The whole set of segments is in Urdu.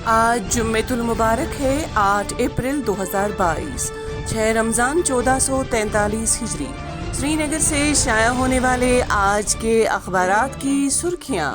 آج جمعۃ المبارک ہے 8 اپریل 2022، 6 رمضان 1443 ہجری۔ سری نگر سے شائع ہونے والے آج کے اخبارات کی سرخیاں۔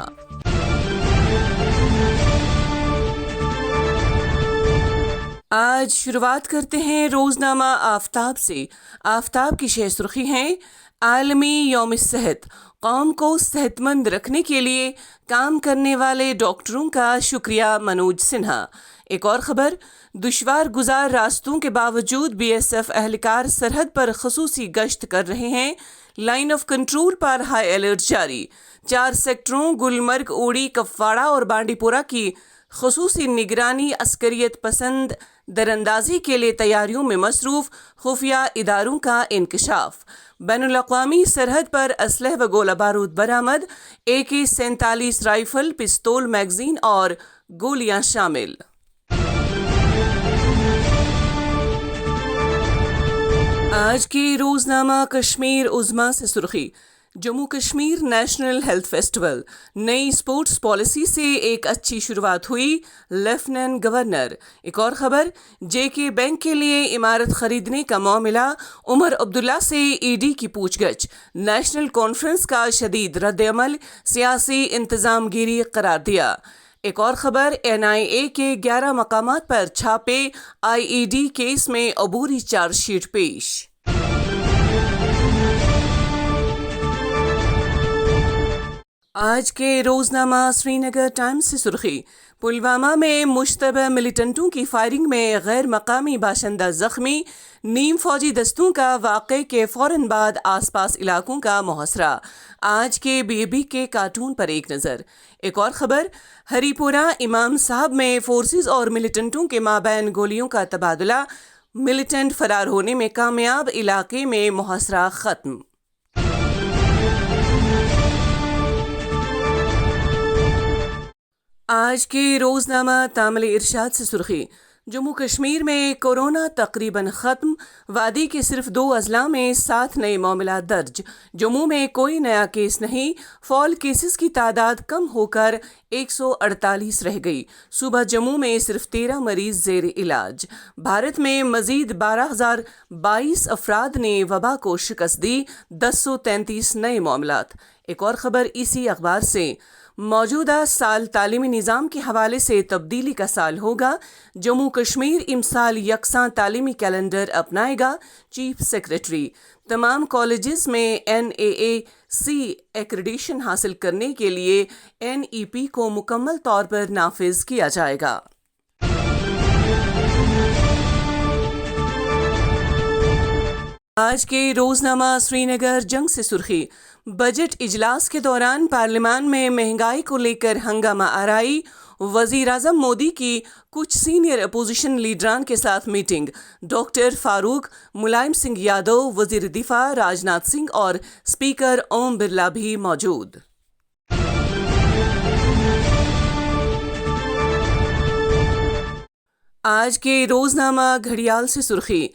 آج شروعات کرتے ہیں روزنامہ آفتاب سے۔ آفتاب کی شہ سرخی ہیں: عالمی یوم صحت، قوم کو صحت مند رکھنے کے لیے کام کرنے والے ڈاکٹروں کا شکریہ منوج سنہا۔ ایک اور خبر: دشوار گزار راستوں کے باوجود بی ایس ایف اہلکار سرحد پر خصوصی گشت کر رہے ہیں۔ Line of control per high alert جاری۔ 4 سیکٹروں گلمرگ، اوڑی، کپواڑہ اور بانڈی پورہ کی خصوصی نگرانی عسکریت پسند دراندازی کے لیے تیاریوں میں مصروف، خفیہ اداروں کا انکشاف۔ بین الاقوامی سرحد پر اسلحہ و گولہ بارود برآمد، AK-47 رائفل، پستول، میگزین اور گولیاں شامل۔ آج کے روزنامہ کشمیر عظمیٰ سے سرخی: Jammu Kashmir national health festival, نئی اسپورٹس پالیسی سے ایک اچھی شروعات ہوئی، لیفٹیننٹ گورنر۔ ایک اور خبر: JK بینک کے لیے عمارت خریدنے کا معاملہ، عمر عبداللہ سے ED کی پوچھ گچھ، نیشنل کانفرنس کا شدید رد عمل، سیاسی انتظام گیری قرار دیا۔ ایک اور خبر: NIA کے 11 مقامات پر چھاپے، IED کیس میں عبوری چارج شیٹ پیش۔ آج کے روزنامہ سری نگر ٹائمز سے سرخی: پلوامہ میں مشتبہ ملیٹنٹوں کی فائرنگ میں غیر مقامی باشندہ زخمی، نیم فوجی دستوں کا واقعے کے فوراً بعد آس پاس علاقوں کا محاصرہ۔ آج کے BB کے کارٹون پر ایک نظر۔ ایک اور خبر: ہری پورہ امام صاحب میں فورسز اور ملیٹنٹوں کے مابین گولیوں کا تبادلہ، ملیٹنٹ فرار ہونے میں کامیاب، علاقے میں محاصرہ ختم۔ آج کے روزنامہ تامل ارشاد سے سرخی: جموں کشمیر میں کورونا تقریباً ختم، وادی کے صرف 2 اضلاع میں 7 نئے معاملات درج۔ جموں میں کوئی نیا کیس نہیں، فعال کیسز کی تعداد کم ہو کر 148 رہ گئی۔ صوبہ جموں میں صرف 13 مریض زیر علاج۔ بھارت میں مزید 12,022 افراد نے وبا کو شکست دی، 1033 نئے معاملات۔ ایک اور خبر اسی اخبار سے: موجودہ سال تعلیمی نظام کے حوالے سے تبدیلی کا سال ہوگا، جموں کشمیر امسال یکساں تعلیمی کیلنڈر اپنائے گا، چیف سیکریٹری۔ تمام کالجز میں NAAC ایکریڈیشن حاصل کرنے کے لیے NEP کو مکمل طور پر نافذ کیا جائے گا۔ آج کے روزنامہ سری نگر جنگ سے سرخی: بجٹ اجلاس کے دوران پارلیمان میں مہنگائی کو لے کر ہنگامہ آرائی، وزیر اعظم مودی کی کچھ سینئر اپوزیشن لیڈران کے ساتھ میٹنگ، ڈاکٹر فاروق، ملائم سنگھ یادو، وزیر دفاع راجناتھ سنگھ اور اسپیکر اوم برلا بھی موجود۔ آج کے روزنامہ گھڑیال سے سرخی: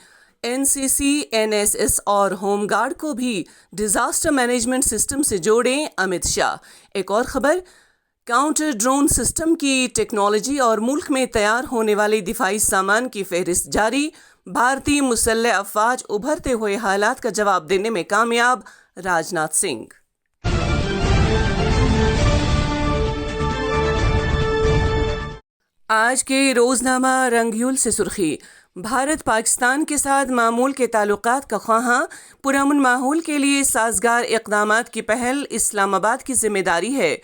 NCC، NSS اور ہوم گارڈ کو بھی ڈیزاسٹر مینجمنٹ سسٹم سے جوڑیں، امت شاہ۔ ایک اور خبر: کاؤنٹر ڈرون سسٹم کی ٹیکنالوجی اور ملک میں تیار ہونے والے دفاعی سامان کی فہرست جاری، بھارتی مسلح افواج ابھرتے ہوئے حالات کا جواب دینے میں کامیاب، راجناتھ سنگھ۔ آج کے روزنامہ رنگیول سے سرخی: بھارت پاکستان کے ساتھ معمول کے تعلقات کا خواہاں، پرامن ماحول کے لیے سازگار اقدامات کی پہل اسلام آباد کی ذمہ داری ہے،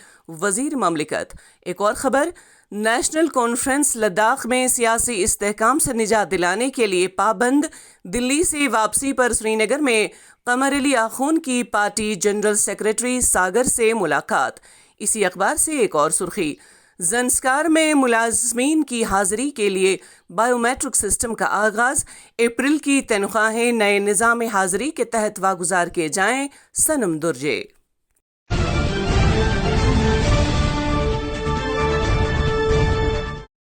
وزیر مملکت۔ ایک اور خبر: نیشنل کانفرنس لداخ میں سیاسی استحکام سے نجات دلانے کے لیے پابند، دلی سے واپسی پر سری نگر میں قمر علی آخون کی پارٹی جنرل سیکریٹری ساگر سے ملاقات۔ اسی اخبار سے ایک اور سرخی: زنسکار میں ملازمین کی حاضری کے لیے بائیو میٹرک سسٹم کا آغاز، اپریل کی تنخواہیں نئے نظام حاضری کے تحت واگزار کیے جائیں، سنم درجے۔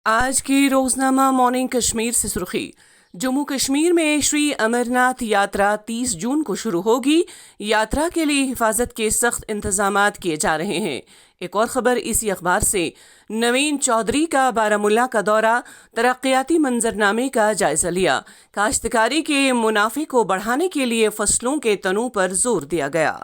آج کی روزنامہ مارننگ کشمیر سے سرخی: جموں کشمیر میں شری امرناتھ یاترا 30 جون کو شروع ہوگی، یاترا کے لیے حفاظت کے سخت انتظامات کیے جا رہے ہیں۔ ایک اور خبر اسی اخبار سے، نوین چودھری کا بارہمولہ کا دورہ، ترقیاتی منظرنامے کا جائزہ لیا، کاشتکاری کے منافع کو بڑھانے کے لیے فصلوں کے تنوع پر زور دیا گیا۔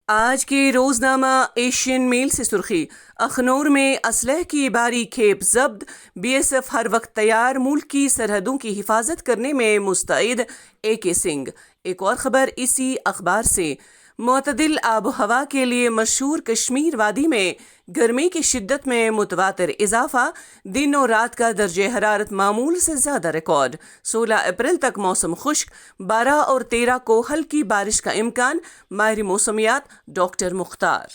آج کے روزنامہ ایشین میل سے سرخی، اخنور میں اسلحے کی بھاری کھیپ ضبط، بی ایس ایف ہر وقت تیار، ملک کی سرحدوں کی حفاظت کرنے میں مستعد، اے کے سنگھ۔ ایک اور خبر اسی اخبار سے، معتدل آب و ہوا کے لیے مشہور کشمیر وادی میں گرمی کی شدت میں متواتر اضافہ، دن اور رات کا درجہ حرارت معمول سے زیادہ ریکارڈ، 16 اپریل تک موسم خشک، 12 اور 13 کو ہلکی بارش کا امکان، ماہر موسمیات ڈاکٹر مختار۔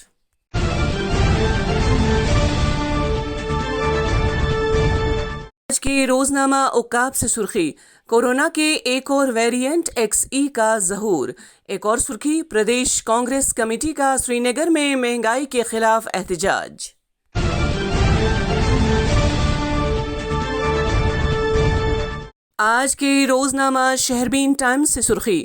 آج کے روزنامہ عکاب سے سرخی، کورونا کے ایک اور ویریئنٹ ایکس ای کا ظہور۔ ایک اور سرخی، پردیش کانگریس کمیٹی کا سری نگر میں مہنگائی کے خلاف احتجاج۔ آج کے روزنامہ شہربین ٹائمز سے سرخی،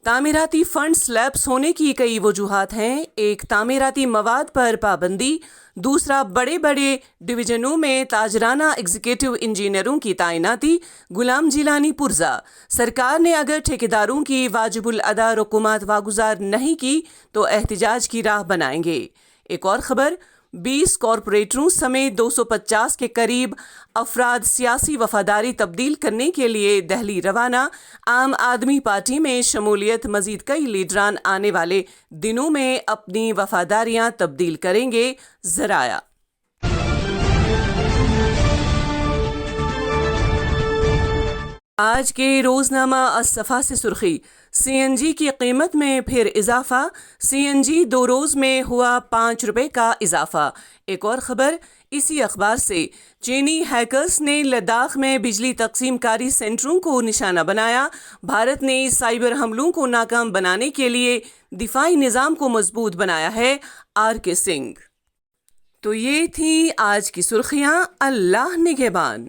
تعمیراتی فنڈز لیپس ہونے کی کئی وجوہات ہیں، ایک تعمیراتی مواد پر پابندی، دوسرا بڑے ڈویژنوں میں تاجرانہ ایگزیکٹو انجینئروں کی تعیناتی۔ غلام جیلانی پرزا، سرکار نے اگر ٹھیکیداروں کی واجب الادا رقومات واگزار نہیں کی تو احتجاج کی راہ بنائیں گے۔ ایک اور خبر، 20 کارپوریٹروں سمیت 250 کے قریب افراد سیاسی وفاداری تبدیل کرنے کے لیے دہلی روانہ، عام آدمی پارٹی میں شمولیت، مزید کئی لیڈران آنے والے دنوں میں اپنی وفاداریاں تبدیل کریں گے، ذرائع۔ آج کے روزنامہ الصفا سے سرخی، سی این جی کی قیمت میں پھر اضافہ، سی این جی 2 روز میں ہوا 5 روپے کا اضافہ۔ ایک اور خبر اسی اخبار سے، چینی ہیکرز نے لداخ میں بجلی تقسیم کاری سینٹروں کو نشانہ بنایا، بھارت نے سائبر حملوں کو ناکام بنانے کے لیے دفاعی نظام کو مضبوط بنایا ہے، آر کے سنگھ۔ تو یہ تھیں آج کی سرخیاں، اللہ نگہبان۔